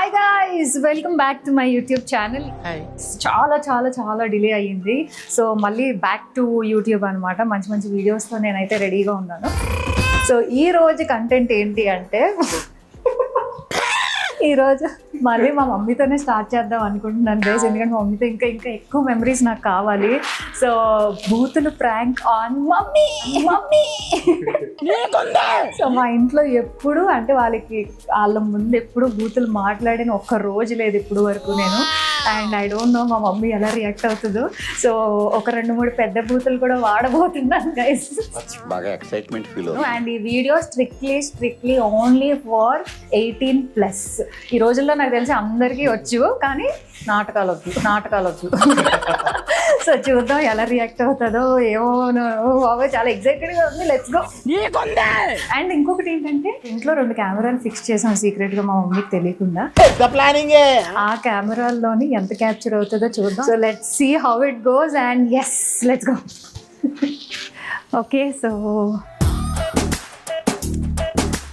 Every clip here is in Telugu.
Hi guys, welcome back to my YouTube channel. చాలా చాలా చాలా డిలే అయ్యింది. సో మళ్ళీ బ్యాక్ టు యూట్యూబ్ అనమాట. మంచి మంచి వీడియోస్తో నేనైతే రెడీగా ఉన్నాను. సో ఈ రోజు కంటెంట్ ఏంటి అంటే ఈరోజు మళ్ళీ మా మమ్మీతోనే స్టార్ట్ చేద్దాం అనుకుంటున్నాను గైస్. ఎందుకంటే మా మమ్మీతో ఇంకా ఇంకా ఎక్కువ మెమరీస్ నాకు కావాలి. సో బూతులు prank on mummy mummy. So మా ఇంట్లో ఎప్పుడు అంటే వాళ్ళ ముందు ఎప్పుడు బూతులు మాట్లాడిన ఒక్క రోజు లేదు ఇప్పుడు వరకు నేను. అండ్ ఐ డోంట్ నో మా మమ్మీ ఎలా రియాక్ట్ అవుతుందో. సో ఒక 2-3 పెద్ద బూతులు కూడా వాడబోతున్నాను గైస్. బాగా ఎక్సైట్మెంట్ ఫీల్. అండ్ ఈ వీడియో స్ట్రిక్ట్లీ ఓన్లీ ఫర్ 18+. ఈ రోజుల్లో నాకు తెలిసి అందరికీ వచ్చు, కానీ నాటకాలు వద్దు. సో చూద్దాం ఎలా రియాక్ట్ అవుతుందో ఏమో. బాబు చాలా ఎక్సైటెడ్గా ఉంది. Let's go. అండ్ ఇంకొకటి ఏంటంటే ఇంట్లో 2 కెమెరాలు ఫిక్స్ చేసాం సీక్రెట్ గా మా మమ్మీకి తెలియకుండా. ఆ కెమెరాల్లోని ఎంత క్యాప్చర్ అవుతుందో చూద్దాం. So let's see how it goes and yes let's go. Okay, so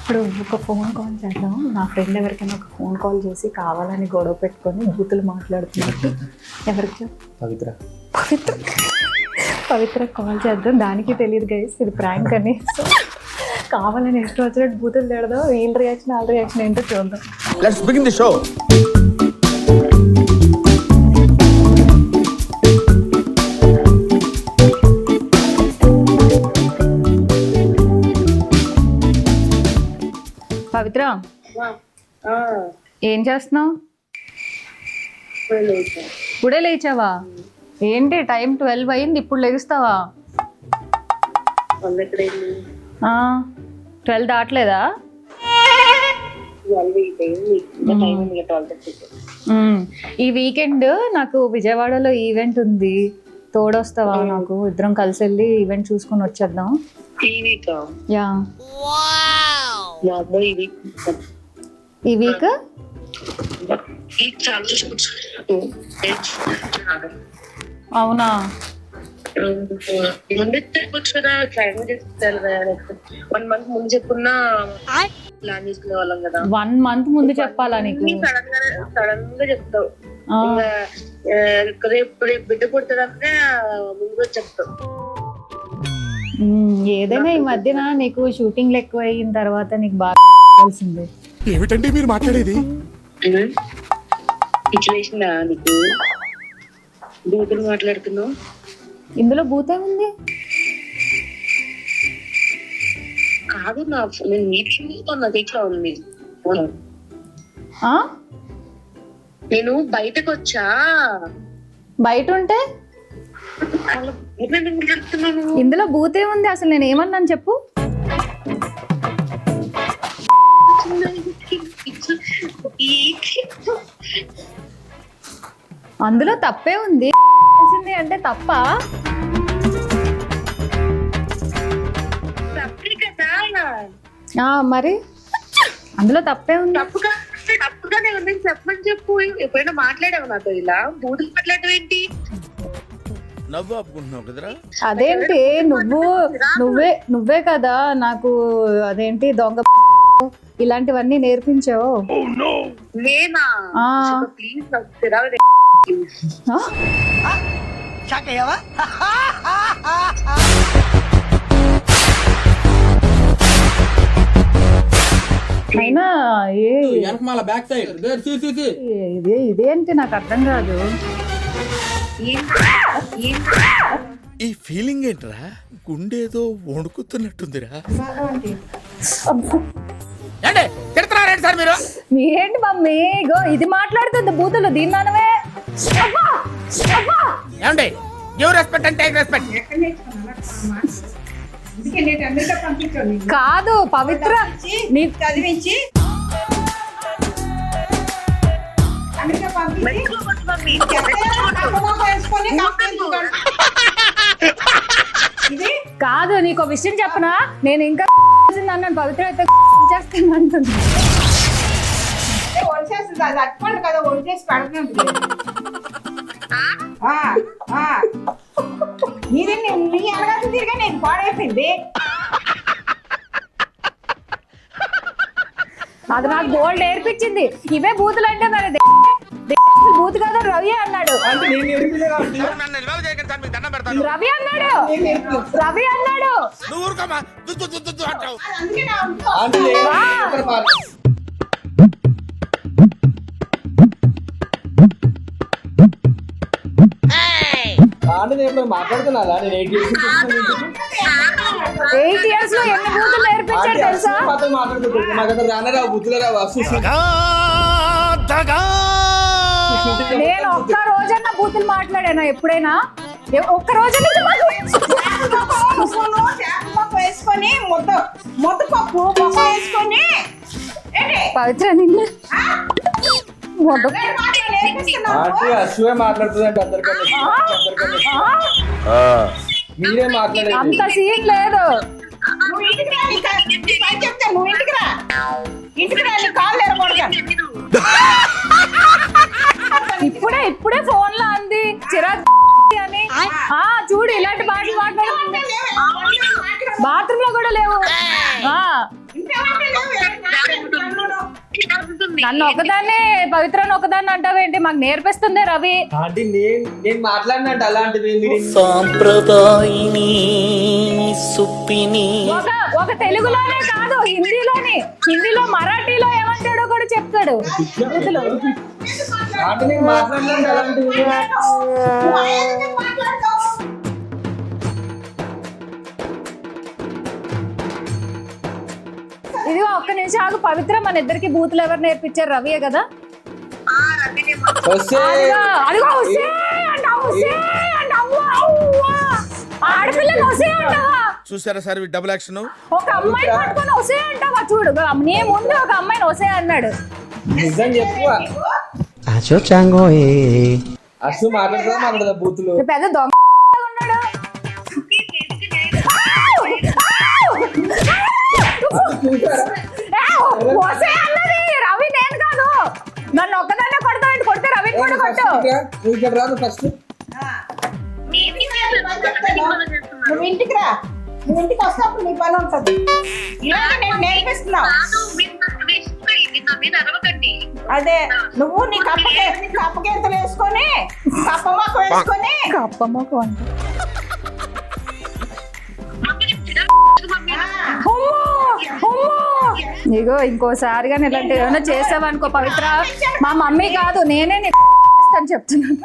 ఇప్పుడు ఒక ఫోన్ కాల్ చేద్దాం. నా ఫ్రెండ్ ఎవరికైనా ఒక ఫోన్ కాల్ చేసి కావాలని గొడవ పెట్టుకొని బూతులు మాట్లాడుతున్నట్టు. ఎవరికి? పవిత్ర కాల్ చేద్దాం. దానికి తెలియదు గైస్ ఇది ప్రాంక్ అని. సో కావాలని ఇష్టం వచ్చినట్టు బూతులు తిడదాం. వీళ్ళ రియాక్షన్ వాళ్ళ రియాక్షన్ ఏంటో చూద్దాం. Let's begin the show. Pavitra, ఏం చేస్తున్నావు? ఇప్పుడే లేచావా? ఏంటి టైం 12 అయింది, ఇప్పుడు లేస్తావా? 12 దాటలేదా? ఈ వీకెండ్ నాకు విజయవాడలో ఈవెంట్ ఉంది, తోడొస్తావా? నాకు ఇద్దరం కలిసి వెళ్ళి ఈవెంట్ చూసుకొని వచ్చేద్దాం. యా, ఈ వీక్ అవునా? 1 month ముందు చెప్పున్నా ప్లాన్ చేసుకునే వాళ్ళం కదా. 1 month ముందు చెప్పాలా నీకు? సడన్ గా చెప్తావు. రేపు బిడ్డ పుడతాడంటే ముందు చెప్తావు. ఏదైనా ఈ మధ్యన నీకు షూటింగ్లు ఎక్కువ అయిన తర్వాత నీకు బాగా తెలిసింది. ఏమిటండి మీరు మాట్లాడేది? సిచ్యువేషన్ నీకు బూతులు మాట్లాడుతున్నావు. ఇందులో బూతే ఉంది కాదు. నేను మీటింగ్ నాకు ఇట్లా ఉంది. నేను బయటకు వచ్చా. బయట ఉంటే ఇందులో బూతే ఉంది. అసలు నేను ఏమన్నాను చెప్పు? అందులో తప్పే ఉంది అంటే తప్ప? మరి అందులో తప్పే ఉంది. తప్పుగానే ఉంది చెప్పమని చెప్పు. ఎప్పుడైనా మాట్లాడావు నాతో ఇలా బూతులు మాట్లాడటం ఏంటి? నవ్వు ఆపుకుంటున్నావు కదరా. అదేంటి నువ్వే కదా నాకు అదేంటి దొంగ ఇలాంటివన్నీ నేర్పించావు. నేనా? ప్లీజ్ అయినా ఇదేంటి నాకు అర్థం కాదు. ఈ ఫీలింగ్ ఏంట్రా? గుండేదో వణుకుతున్నట్టుందిరా. ఏంటి మమ్మీ గో ఇది మాట్లాడుతుంది బూతులు? దీన్నానవే కాదు పవిత్ర నీకు చదివించి కాదు. నీకు విషయం చెప్పనా? నేను ఇంకా అన్నాను పవిత్ర అయితే చేస్తాను అంటుంది. నేను పాడైపోయింది. అది నాకు గోల్డ్ నేర్పించింది. ఇవే బూతులు అంటే మరి బూత్ కదా రవి అన్నాడు. రవి అన్నాడు. రవి అన్నాడు. 8 years లో ఎన్ని బూతులు నేర్పించాడు తెలుసా? నేను ఒక్క రోజన్నా బూతులు మాట్లాడానా ఎప్పుడైనా? ఒక్క రోజన్నా వేసుకొని ముద్దపప్పు వేసుకొని పవిత్ర నిన్ను మీరే మాట్లాడే అంత సీన్ లేదు. నువ్వు ఇంటికి రా, ఇంటికి రా, కాళ్ళు ఎరగొడతాను. ఇప్పుడే ఫోన్ లో అంది చిరాకు అని. చూడు ఇలాంటి మాటలు మాట్లాడుతుంది. బాత్రూమ్ లో కూడా లేవు. నన్ను ఒకదాన్ని పవిత్రను ఒకదాన్ని అంటావేంటి? మాకు నేర్పిస్తుంది రవి. ఆంటీ నేను మాట్లాడినట్టు అలాంటిది సాంప్రదాయిని సుప్పిని ఒక తెలుగులోనే కాదు, హిందీలో మరాఠీలో ఏమంటాడో కూడా చెప్తాడు. ఆంటీ నేను మాట్లాడినట్టు అలాంటిది. ఇదిగో ఒక్క నిమిషం ఆగు పవిత్ర, మన ఇద్దరికి బూతులు ఎవరు నేర్పించారు? రవియే కదా. ఆడపిల్లని వసే అంటావా? చూసారా సార్ డబుల్ యాక్షన్. ఒక అమ్మాయిని పట్టుకొని వసే అంటావా? చూడు నీ ముందు ఒక అమ్మాయిని వసే అన్నాడు. నిజం చెప్పు. అసలు మాట్లాడదా బూతులు? పెద్ద దొంగ ఉన్నాడు. వసే అన్నది రవి, నేను కాదు. నన్ను ఒక్కదాన్నే కొడతావు, కొడితే రవిని కూడా కొట్టు. ఇక్కడ రాదు ఫస్ట్. నువ్వు ఇంటికి రా, నువ్వు ఇంటికి వస్తాప్పుడు నీ పని ఉంటుంది. ఇలా నేను నేర్పిస్తున్నావు. అదే నువ్వు నీ కప్పకేంతలు వేసుకొని కప్పమాకు వేసుకొని కప్పమ్మకు అంట. ఇగో ఇంకోసారిగా ఇలాంటి ఏమైనా చేసావనుకో పవిత్ర, మా మమ్మీ కాదు నేనే అని చెప్తున్నాను.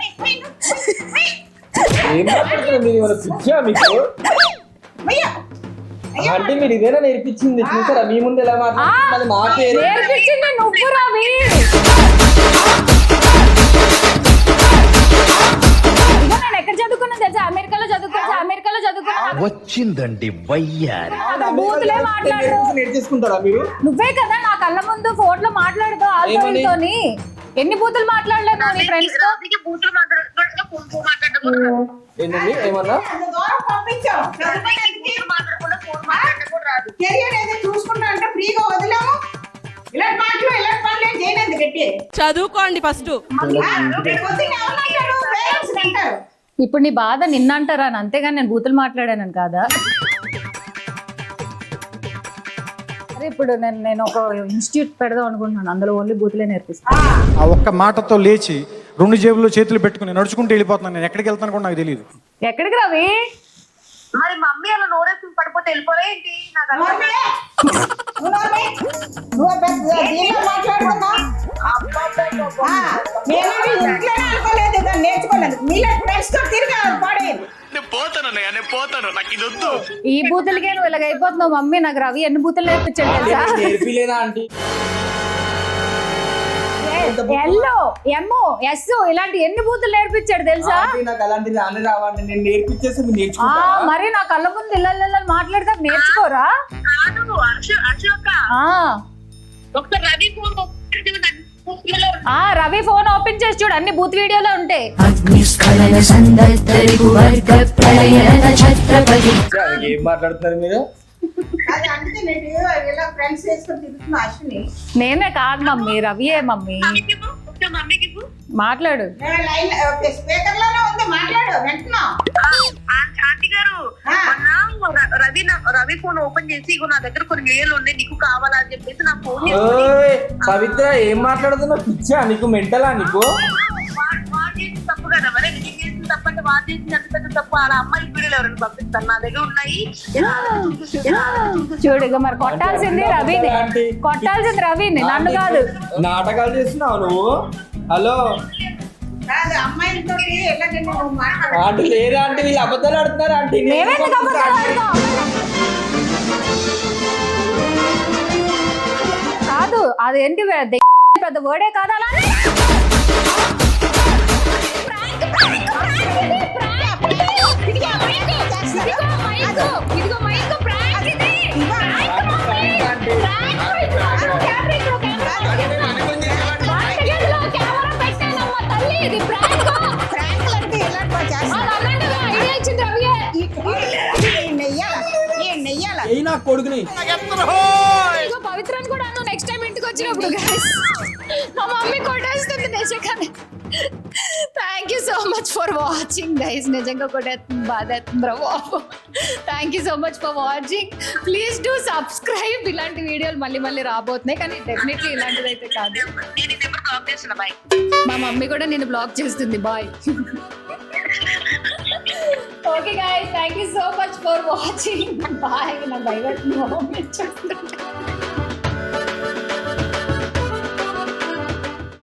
అంటే మీరు ఇదేనా నేర్పించింది? చూసారా మీ ముందు ఎలా మాట్లాడుతుంది? నేర్పించింది నువ్వు రవి. నేను ఎక్కడ చదువుకున్నా తెలుసా? అమెరికాలో చదువుకున్నా. వచ్చిందండి వయ్యారి. బూతులే మాట్లాడు. నేర్చేసుకుంటారా మీరు? నువ్వే కదా నా కళ్ళ ముందు ఫోన్ లో మాట్లాడుతూ ఆల్తోని. ఎన్ని బూతులు మాట్లాడలేదు నీ ఫ్రెండ్స్ తో? ఏంటండి ఏమన్నా? పంపించావు కెరియర్ ఏదో చూసుకుంటా అంటే ఫ్రీగా వదిలాము. ఇలాంటి మాటలు చేయలేదు గట్టి. చదువుకోండి ఫస్ట్. ఇప్పుడు నీ బాధ నిన్నంటారా? అంతేగాని నేను బూతులు మాట్లాడాను కాదా? అరే ఇప్పుడు నేను ఒక ఇన్స్టిట్యూట్ పెడదాం అనుకుంటున్నాను. అందులో ఓన్లీ బూతులే నేర్పిస్తాను. ఆ ఒక్క మాటతో లేచి 2 జేబుల్లో చేతులు పెట్టుకుని నడుచుకుంటూ వెళ్ళిపోతున్నాను. నేను ఎక్కడికి వెళ్తాను కూడా నాకు తెలియదు. ఎక్కడికి రవి? మరి మమ్మీ అలా నోరేసి పడిపోతే వెళ్ళిపోలే ఏంటి? నాకు నేర్చుకోలేదు. మీలో ఫ్రెండ్స్ తో తిరిగి పాడేది. ఈ బూతులకే నువ్వు ఇలాగ అయిపోతున్నావు. మమ్మీ నాకు రవి ఎన్ని బూతులు నేర్పించాడు తెలుసా? నేర్పిలేదా ఆంటీ? ఎల్లో ఎమ్ము ఎస్ ఇలాంటి ఎన్ని బూతులు నేర్పించాడు తెలుసా? నాకు అలాంటిది రాని రావండి. నేను నేర్పించేసి మీరు నేర్చుకుంటా. మరి నా కళ్ళ ముందు ఇళ్ళ మాట్లాడితే నేర్చుకోరా? రవి ఫోన్ ఓపెన్ చేసి చూడు, అన్ని బూత్ వీడియోలో ఉంటాయి. ఏం మాట్లాడుతున్నారు మీరు? ఫ్రెండ్స్ వేసుకొని తిరుగుతున్నా అశ్విని. నేనే కాదు మమ్మీ, రవియే మమ్మీ. మాట్లాడు. స్పీకర్ లోనే ఉంది, మాట్లాడు. వెంటనే ఆంటీ గారు రవి ఫోన్ ఓపెన్ చేసి ఇగో నా దగ్గర కొన్ని వేలు ఉన్నాయి నీకు కావాలా అని చెప్పేసి నా ఫోన్ ఓయ్ పవిత్ర ఏం మాట్లాడుతున్నావు? పిచ్చా నీకు, మెంటలా నీకు? వాడు చేసిన తప్పు కదా మరి, నేను చేసిన తప్పు అంటే వాడు చేసిన ఎంత పెద్ద తప్పు. అలా అమ్మాయి వీడియోలు ఎవరైనా పంపిస్తాను, నా దగ్గర ఉన్నాయి. చూడు ఇక మరి కొట్టాల్సింది రవిని, కొట్టాల్సింది రవిని, నన్ను కాదు. నాటకాలు చేస్తున్నావు నువ్వు? హలో కాదు అమ్మాయిలతో ఎట్లా నువ్వు మాట్లాడు. ఆంటీ లేదా ఆంటీ, వీళ్ళు అబద్ధాలు ఆడుతున్నారు ఆంటీ. మేమెందుకు అబద్ధాలు ఆడతాం? కాదు అదేంటి పెద్ద వర్డే కాదు అలా అని. ఏ నా కొడుకుని పవిత్రాన్ని కూడా అన్న నెక్స్ట్ టైం ఇంటికి వచ్చినప్పుడు guys. మా మమ్మీ కొట్టేస్తుంది నిజంగానే. Thank you so much for watching guys. నిజంగా కొట్టేస్తుంది, బాధ bravo. Thank you so much for watching. Please do subscribe. ఇలాంటి వీడియోలు మళ్ళీ మళ్ళీ రాబోతున్నాయి, కానీ డెఫినెట్లీ ఇలాంటిది అయితే కాదు. నేను నెంబర్ బ్లాక్ చేస్తున్నా, బాయ్. మా మమ్మీ కూడా నేను బ్లాక్ చేస్తుంది, bye. Okay guys, thank you so much for watching. Bye. నా భయపడుతుంది మా మమ్మీ చూస్తుంటే.